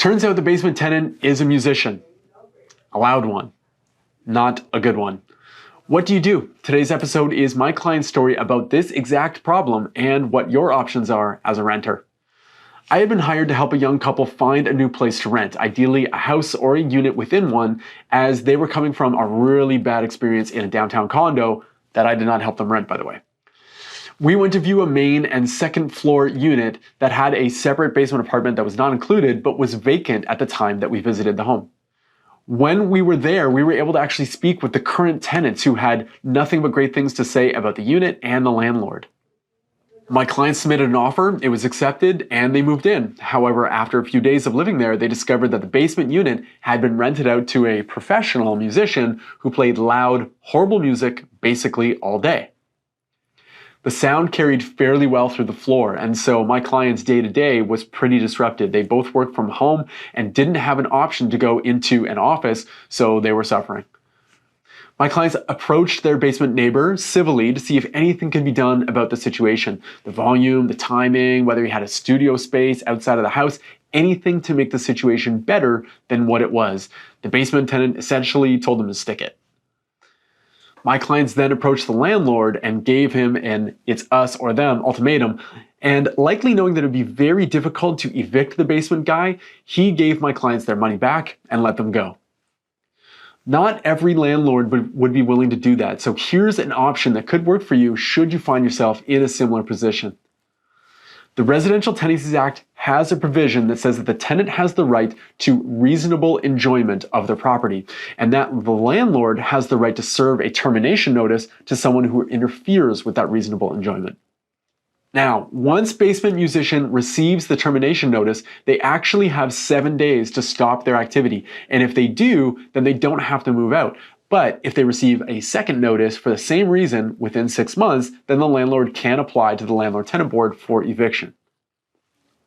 Turns out the basement tenant is a musician. A loud one. Not a good one. What do you do? Today's episode is my client's story about this exact problem and what your options are as a renter. I had been hired to help a young couple find a new place to rent, ideally a house or a unit within one, as they were coming from a really bad experience in a downtown condo that I did not help them rent, by the way. We went to view a main and second floor unit that had a separate basement apartment that was not included but was vacant at the time that we visited the home. When we were there, we were able to actually speak with the current tenants who had nothing but great things to say about the unit and the landlord. My client submitted an offer, it was accepted, and they moved in. However, after a few days of living there, they discovered that the basement unit had been rented out to a professional musician who played loud, horrible music basically all day. The sound carried fairly well through the floor, and so my client's day-to-day was pretty disrupted. They both worked from home and didn't have an option to go into an office, so they were suffering. My clients approached their basement neighbor civilly to see if anything could be done about the situation. The volume, the timing, whether he had a studio space outside of the house, anything to make the situation better than what it was. The basement tenant essentially told them to stick it. My clients then approached the landlord and gave him an "it's us or them" ultimatum, and likely knowing that it would be very difficult to evict the basement guy, he gave my clients their money back and let them go. Not every landlord would be willing to do that, so here's an option that could work for you should you find yourself in a similar position. The Residential Tenancies Act has a provision that says that the tenant has the right to reasonable enjoyment of their property, and that the landlord has the right to serve a termination notice to someone who interferes with that reasonable enjoyment. Now, once basement musician receives the termination notice, they actually have 7 days to stop their activity, and if they do, then they don't have to move out. But if they receive a second notice for the same reason within 6 months, then the landlord can apply to the Landlord-Tenant Board for eviction.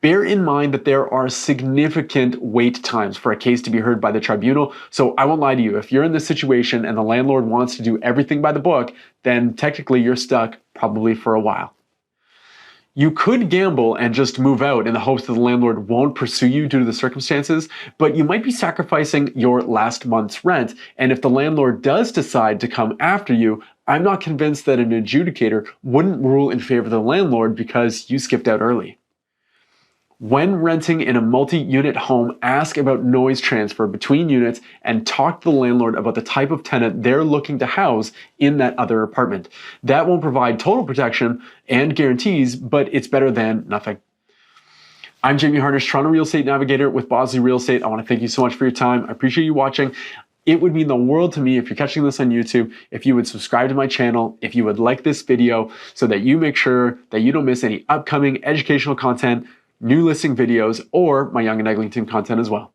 Bear in mind that there are significant wait times for a case to be heard by the tribunal, so I won't lie to you. If you're in this situation and the landlord wants to do everything by the book, then technically you're stuck probably for a while. You could gamble and just move out in the hopes that the landlord won't pursue you due to the circumstances, but you might be sacrificing your last month's rent, and if the landlord does decide to come after you, I'm not convinced that an adjudicator wouldn't rule in favor of the landlord because you skipped out early. When renting in a multi-unit home, ask about noise transfer between units and talk to the landlord about the type of tenant they're looking to house in that other apartment. That won't provide total protection and guarantees, but it's better than nothing. I'm Jamie Harnish, Toronto Real Estate Navigator with Bosley Real Estate. I want to thank you so much for your time. I appreciate you watching. It would mean the world to me if you're catching this on YouTube, if you would subscribe to my channel, if you would like this video so that you make sure that you don't miss any upcoming educational content, new listing videos, or my Yonge and Eglinton content as well.